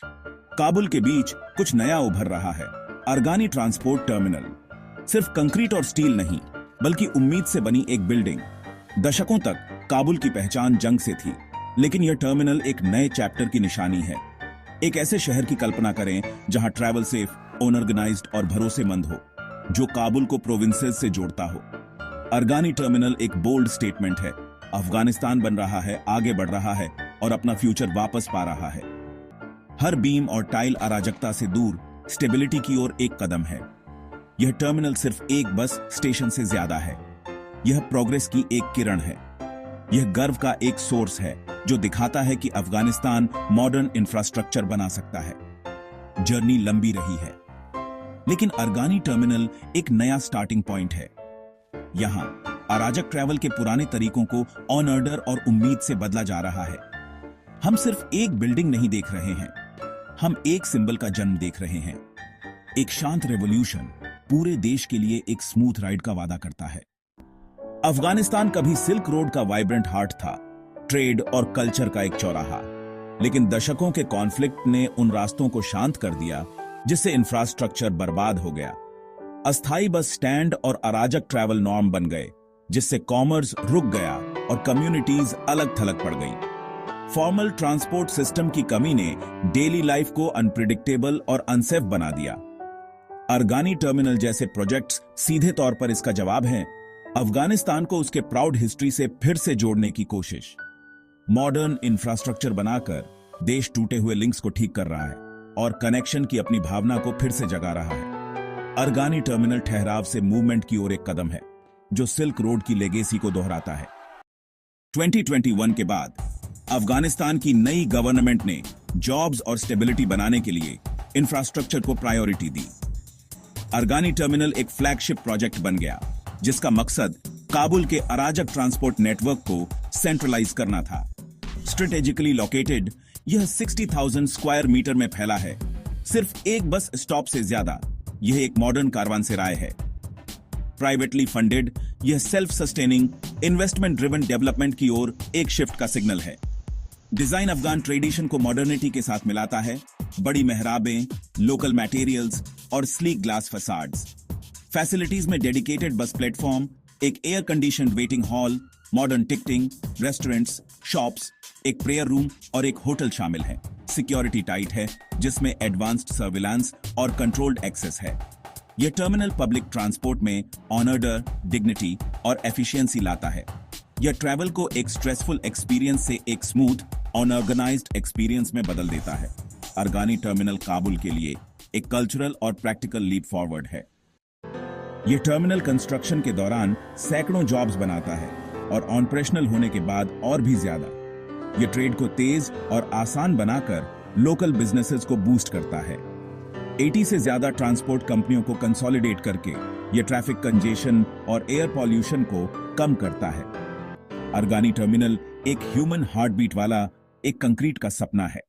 काबुल के बीच कुछ नया उभर रहा है। अरगानी ट्रांसपोर्ट टर्मिनल सिर्फ कंक्रीट और स्टील नहीं, बल्कि उम्मीद से बनी एक बिल्डिंग। दशकों तक काबुल की पहचान जंग से थी, लेकिन यह टर्मिनल एक नए चैप्टर की निशानी है। एक ऐसे शहर की कल्पना करें जहां ट्रैवल सेफ, ऑर्गेनाइज्ड और भरोसेमंद हो, जो काबुल को प्रोविंसेस से जोड़ता हो। अरगानी टर्मिनल एक बोल्ड स्टेटमेंट है। अफगानिस्तान बन रहा है, आगे बढ़ रहा है और अपना फ्यूचर वापस पा रहा है। हर बीम और टाइल अराजकता से दूर स्टेबिलिटी की ओर एक कदम है। यह टर्मिनल सिर्फ एक बस स्टेशन से ज्यादा है। यह प्रोग्रेस की एक किरण है। यह गर्व का एक सोर्स है जो दिखाता है कि अफगानिस्तान मॉडर्न इंफ्रास्ट्रक्चर बना सकता है। जर्नी लंबी रही है, लेकिन अरगानी टर्मिनल एक नया स्टार्टिंग पॉइंट है। यहां अराजक ट्रैवल के पुराने तरीकों को ऑनर्डर और उम्मीद से बदला जा रहा है। हम सिर्फ एक बिल्डिंग नहीं देख रहे हैं, हम एक सिंबल का जन्म देख रहे हैं। एक शांत रेवोल्यूशन पूरे देश के लिए एक स्मूथ राइड का वादा करता है। अफगानिस्तान कभी सिल्क रोड का वाइब्रेंट हार्ट था, ट्रेड और कल्चर का एक चौराहा। लेकिन दशकों के कॉन्फ्लिक्ट ने उन रास्तों को शांत कर दिया, जिससे इंफ्रास्ट्रक्चर बर्बाद हो गया। अस्थायी बस स्टैंड और अराजक ट्रैवल नॉर्म बन गए, जिससे कॉमर्स रुक गया और कम्युनिटीज अलग थलग पड़ गई। फॉर्मल ट्रांसपोर्ट सिस्टम की कमी ने डेली लाइफ को अनप्रिडिक्टेबल और अनसेफ बना दिया। अरगानी टर्मिनल जैसे प्रोजेक्ट्स सीधे तौर पर इसका जवाब हैं। अफगानिस्तान को उसके प्राउड हिस्ट्री से फिर से जोड़ने की कोशिश। मॉडर्न इंफ्रास्ट्रक्चर बनाकर देश टूटे हुए लिंक्स को ठीक कर रहा है और कनेक्शन की अपनी भावना को फिर से जगा रहा है। अरगानी टर्मिनल ठहराव से मूवमेंट की ओर एक कदम है, जो सिल्क रोड की लेगेसी को दोहराता है। 2021 के बाद अफगानिस्तान की नई गवर्नमेंट ने जॉब्स और स्टेबिलिटी बनाने के लिए इंफ्रास्ट्रक्चर को प्रायोरिटी दी। अरगानी टर्मिनल एक फ्लैगशिप प्रोजेक्ट बन गया, जिसका मकसद काबुल के अराजक ट्रांसपोर्ट नेटवर्क को सेंट्रलाइज करना था। स्ट्रेटेजिकली लोकेटेड, यह 60,000 स्क्वायर मीटर में फैला है, सिर्फ एक बस स्टॉप से ज्यादा। यह एक मॉडर्न कारवानसेराय है। प्राइवेटली फंडेड, यह self sustaining, investment driven development की ओर एक शिफ्ट का सिग्नल है। डिजाइन अफगान ट्रेडिशन को मॉडर्निटी के साथ मिलाता है। बड़ी मेहराबें, लोकल मटेरियल्स और स्लीक ग्लास फसाड्स। फैसिलिटीज में डेडिकेटेड बस प्लेटफॉर्म, एक air conditioned waiting hall, modern ticketing, restaurants, shops, एक प्रेयर रूम और एक होटल शामिल है। सिक्योरिटी टाइट है, जिसमें एडवांस्ड सर्विलांस और कंट्रोल्ड एक्सेस है। यह टर्मिनल पब्लिक ट्रांसपोर्ट में ऑनर्डर, डिग्निटी और एफिशिएंसी लाता है। यह ट्रैवल को एक स्ट्रेसफुल एक्सपीरियंस से एक स्मूथ, ऑर्गेनाइज्ड एक्सपीरियंस में बदल देता है। अरगानी टर्मिनल काबुल के लिए एक कल्चरल और प्रैक्टिकल लीप फॉरवर्ड है। यह टर्मिनल कंस्ट्रक्शन के दौरान सैकड़ों जॉब्स बनाता है और ऑपरेशनल होने के बाद और भी ज्यादा। यह ट्रेड को तेज और आसान बनाकर लोकल बिजनेसेस को बूस्ट करता है। 80 से ज्यादा ट्रांसपोर्ट कंपनियों को कंसोलिडेट करके यह ट्रैफिक कंजेशन और एयर पॉल्यूशन को कम करता है। अरगानी टर्मिनल एक ह्यूमन हार्ट बीट वाला एक कंक्रीट का सपना है।